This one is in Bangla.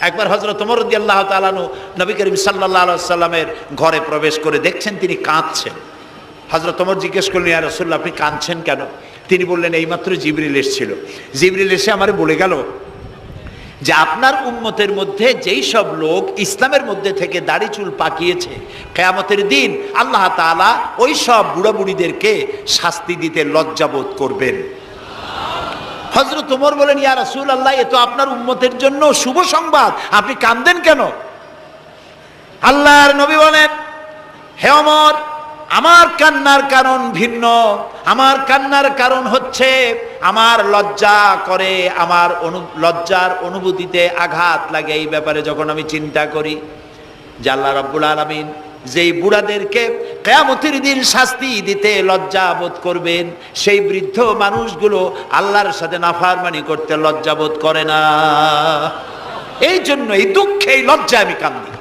একবার হযরত ওমর রাদিয়াল্লাহু তাআলা আনহু নবী করিম সাল্লাল্লাহু আলাইহি ওয়াসাল্লামের ঘরে প্রবেশ করে দেখছেন তিনি কাঁদছেন। হযরত ওমর জিজ্ঞেস করলেন, ইয়া রাসূলুল্লাহ, আপনি কাঁদছেন কেন? তিনি বললেন, এইমাত্র জিবরিল এসেছিল। জিবরিল এসে আমারে বলে গেল যে আপনার উম্মতের মধ্যে যেই সব লোক ইসলামের মধ্যে থেকে দাড়ি চুল পাকিয়েছে, কিয়ামতের দিন আল্লাহ তাআলা ওই সব বুড়া বুড়িদেরকে শাস্তি দিতে লজ্জাবোধ করবেন। হযরত ওমর বলেন, ইয়া রাসূলুল্লাহ, এ তো আপনার উম্মতের জন্য শুভ সংবাদ, আপনি কাঁদেন কেন? আল্লাহর নবী বলেন, হে ওমর, আমার কান্নার কারণ ভিন্ন। আমার কান্নার কারণ হচ্ছে আমার লজ্জা করে, আমার লজ্জার অনুভূতিতে আঘাত লাগে এই ব্যাপারে যখন আমি চিন্তা করি যে আল্লাহ রাব্বুল আলামিন যেই বুড়াদেরকে কিয়ামতের দিন শাস্তি দিতে লজ্জা বোধ করবেন, সেই বৃদ্ধ মানুষগুলো আল্লাহর সাথে নাফরমানি করতে লজ্জা বোধ করে না। এই জন্য এই দুঃখে এই লজ্জায় আমি কাঁদি।